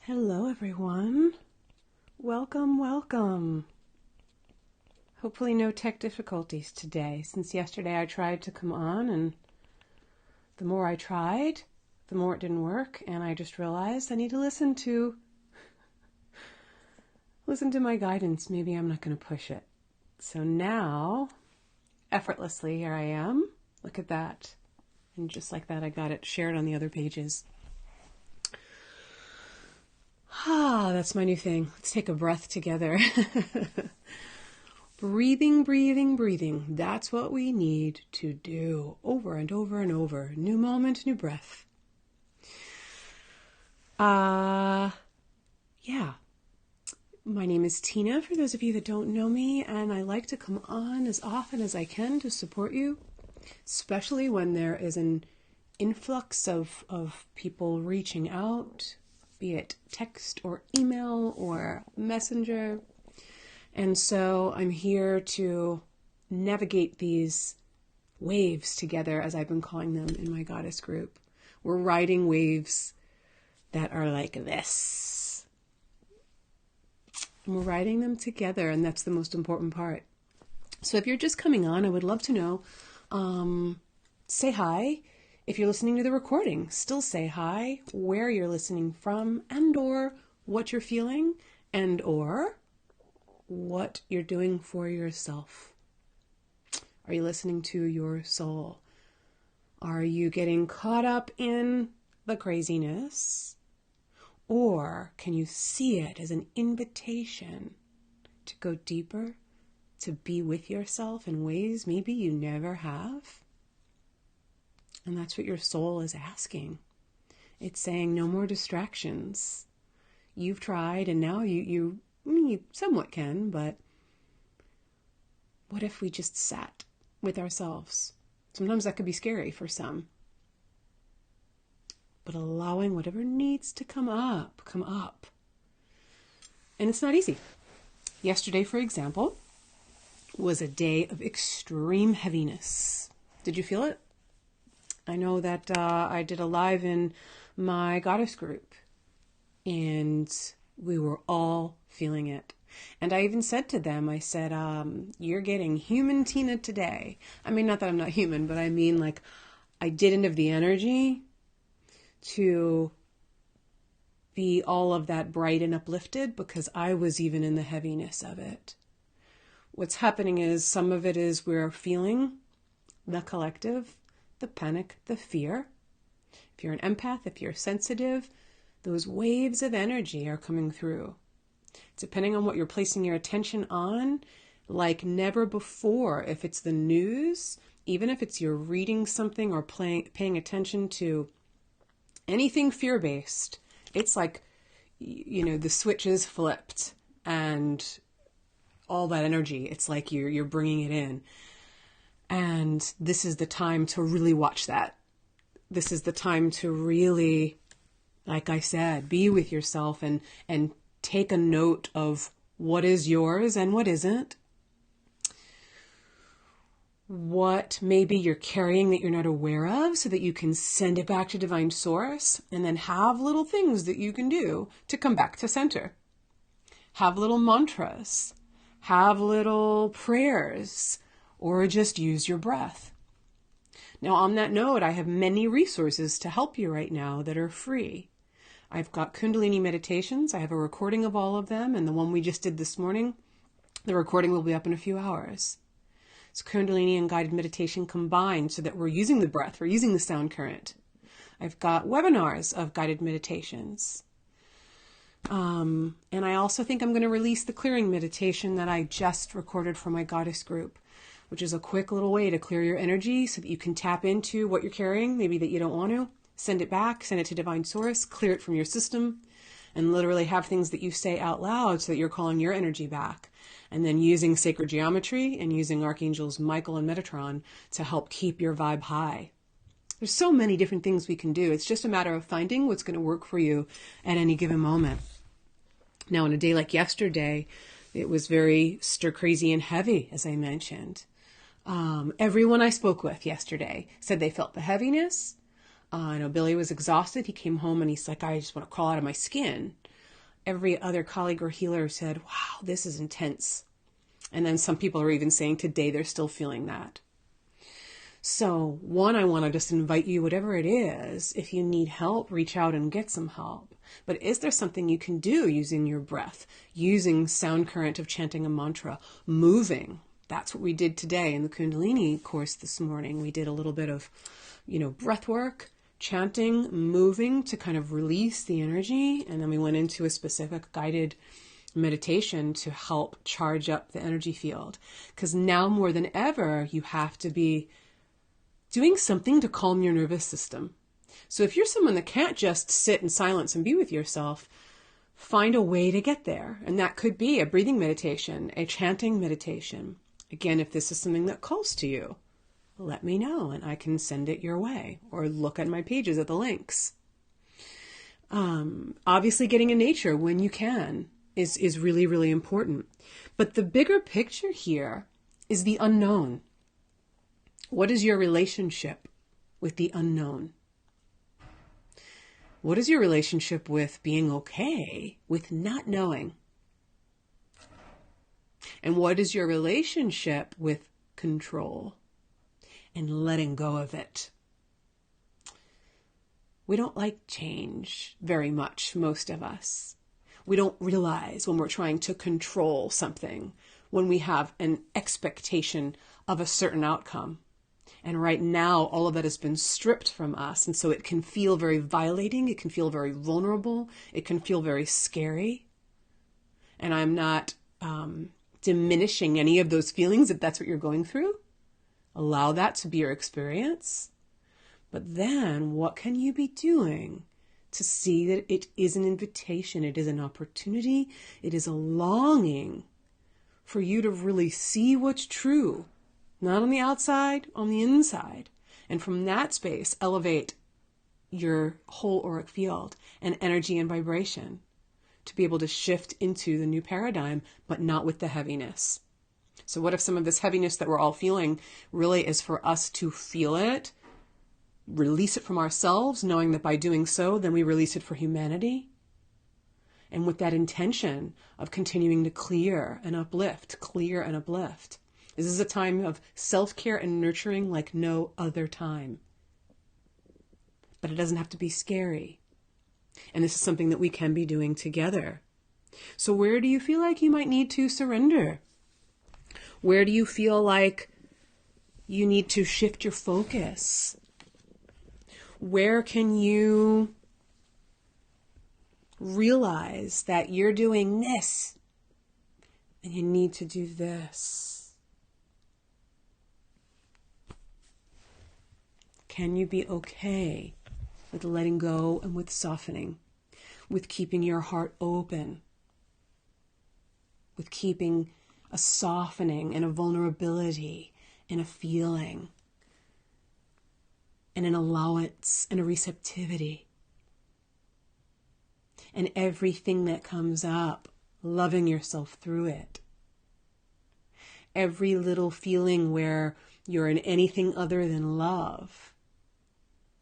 Hello, everyone. Welcome, welcome. Hopefully no tech difficulties today. Since yesterday I tried to come on, and the more I tried, the more it didn't work, and I just realized I need to listen to my guidance. Maybe I'm not going to push it. So now, effortlessly, here I am. Look at that. And just like that, I got it shared on the other pages. That's my new thing. Let's take a breath together. Breathing, breathing, breathing. That's what we need to do over and over and over. New moment, new breath. Yeah. My name is Tina, for those of you that don't know me, and I like to come on as often as I can to support you, especially when there is an influx of people reaching out, be it text or email or messenger. And so I'm here to navigate these waves together, as I've been calling them in my goddess group. We're riding waves that are like this. And we're riding them together, and that's the most important part. So if you're just coming on, I would love to know, say hi. If you're listening to the recording, still say hi, where you're listening from, and or what you're feeling, and or what you're doing for yourself. Are you listening to your soul? Are you getting caught up in the craziness? Or can you see it as an invitation to go deeper, to be with yourself in ways maybe you never have? And that's what your soul is asking. It's saying no more distractions. You've tried, and now you somewhat can, but what if we just sat with ourselves? Sometimes that could be scary for some. But allowing whatever needs to come up. And it's not easy. Yesterday, for example, was a day of extreme heaviness. Did you feel it? I know that I did a live in my goddess group, and we were all feeling it. And I even said to them, I said, you're getting human Tina today. I mean, not that I'm not human, but I mean, like, I didn't have the energy to be all of that bright and uplifted because I was even in the heaviness of it. What's happening is some of it is we're feeling the collective, the panic, the fear. If you're an empath, if you're sensitive, those waves of energy are coming through. Depending on what you're placing your attention on, like never before, if it's the news, even if it's you're reading something or paying attention to anything fear-based, it's like, the switch is flipped and all that energy, it's like you're bringing it in. And this is the time to really watch that. This is the time to really, like I said, be with yourself and take a note of what is yours and what isn't. What maybe you're carrying that you're not aware of so that you can send it back to divine source, and then have little things that you can do to come back to center. Have little mantras, have little prayers, or just use your breath. Now, on that note, I have many resources to help you right now that are free. I've got Kundalini meditations. I have a recording of all of them, and the one we just did this morning, the recording will be up in a few hours. It's Kundalini and guided meditation combined so that we're using the breath, we're using the sound current. I've got webinars of guided meditations. And I also think I'm going to release the clearing meditation that I just recorded for my goddess group, which is a quick little way to clear your energy so that you can tap into what you're carrying, maybe that you don't want to. Send it back, send it to divine source, clear it from your system, and literally have things that you say out loud so that you're calling your energy back. And then using sacred geometry and using archangels Michael and Metatron to help keep your vibe high. There's so many different things we can do. It's just a matter of finding what's going to work for you at any given moment. Now, on a day like yesterday, it was very stir crazy and heavy, as I mentioned. Everyone I spoke with yesterday said they felt the heaviness. I know Billy was exhausted. He came home and he's like, I just want to crawl out of my skin. every other colleague or healer said, wow, this is intense. And then some people are even saying today they're still feeling that. So one, I want to just invite you, whatever it is, if you need help, reach out and get some help. But is there something you can do using your breath, using sound current of chanting a mantra, moving? That's what we did today in the Kundalini course this morning. We did a little bit of, breath work, chanting, moving to kind of release the energy. And then we went into a specific guided meditation to help charge up the energy field. Because now more than ever, you have to be doing something to calm your nervous system. So if you're someone that can't just sit in silence and be with yourself, find a way to get there. And that could be a breathing meditation, a chanting meditation. Again, if this is something that calls to you, let me know and I can send it your way, or look at my pages at the links. Obviously getting in nature when you can is really, really important. But the bigger picture here is the unknown. What is your relationship with the unknown? What is your relationship with being okay with not knowing? And what is your relationship with control and letting go of it? We don't like change very much, most of us. We don't realize when we're trying to control something, when we have an expectation of a certain outcome. And right now, all of that has been stripped from us. And so it can feel very violating. It can feel very vulnerable. It can feel very scary. And I'm not diminishing any of those feelings if that's what you're going through. Allow that to be your experience. But then what can you be doing to see that it is an invitation? It is an opportunity. It is a longing for you to really see what's true. Not on the outside, on the inside. And from that space, elevate your whole auric field and energy and vibration to be able to shift into the new paradigm, but not with the heaviness. So what if some of this heaviness that we're all feeling really is for us to feel it, release it from ourselves, knowing that by doing so, then we release it for humanity? And with that intention of continuing to clear and uplift. This is a time of self-care and nurturing like no other time. But it doesn't have to be scary. And this is something that we can be doing together. So where do you feel like you might need to surrender? Where do you feel like you need to shift your focus? Where can you realize that you're doing this and you need to do this? Can you be okay with letting go and with softening, with keeping your heart open, with keeping a softening and a vulnerability and a feeling and an allowance and a receptivity? And everything that comes up, loving yourself through it. Every little feeling where you're in anything other than love.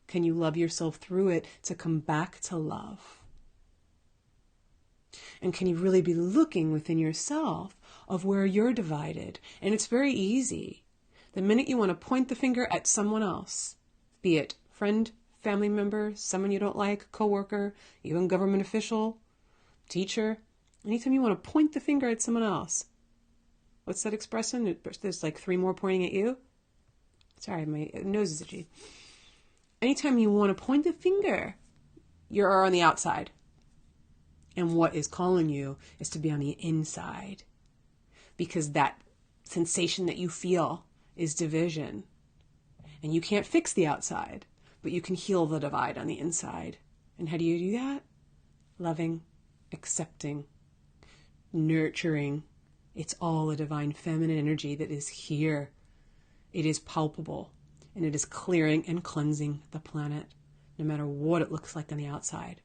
Can you love yourself through it to come back to love? And can you really be looking within yourself of where you're divided? And it's very easy. The minute you want to point the finger at someone else, be it friend, family member, someone you don't like, coworker, even government official, teacher, anytime you want to point the finger at someone else, what's that expression? There's like 3 more pointing at you. Sorry, my nose is itchy. Anytime you want to point the finger, you're on the outside. And what is calling you is to be on the inside. Because that sensation that you feel is division. And you can't fix the outside, but you can heal the divide on the inside. And how do you do that? Loving, accepting, nurturing. It's all a divine feminine energy that is here. It is palpable. And it is clearing and cleansing the planet, no matter what it looks like on the outside.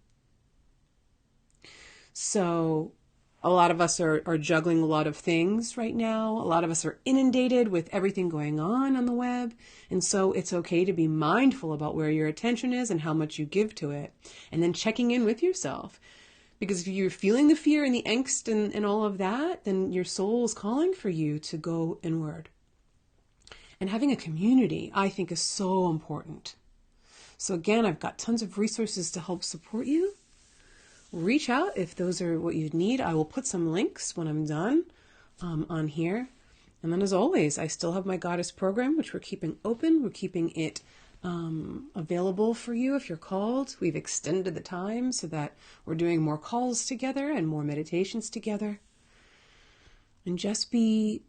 So a lot of us are juggling a lot of things right now. A lot of us are inundated with everything going on the web. And so it's okay to be mindful about where your attention is and how much you give to it. And then checking in with yourself. Because if you're feeling the fear and the angst and all of that, then your soul is calling for you to go inward. And having a community, I think, is so important. So again, I've got tons of resources to help support you. Reach out if those are what you need. I will put some links when I'm done on here. And then as always, I still have my Goddess program, which we're keeping open. We're keeping it available for you if you're called. We've extended the time so that we're doing more calls together and more meditations together. And just be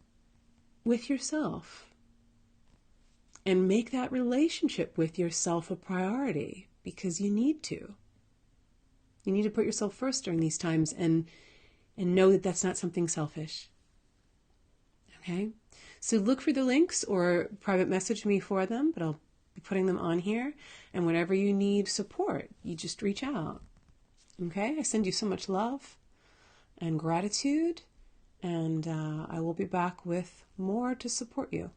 with yourself. And make that relationship with yourself a priority, because you need to. You need to put yourself first during these times and know that that's not something selfish. Okay? So look for the links or private message me for them, but I'll be putting them on here. And whenever you need support, you just reach out. Okay? I send you so much love and gratitude, and I will be back with more to support you.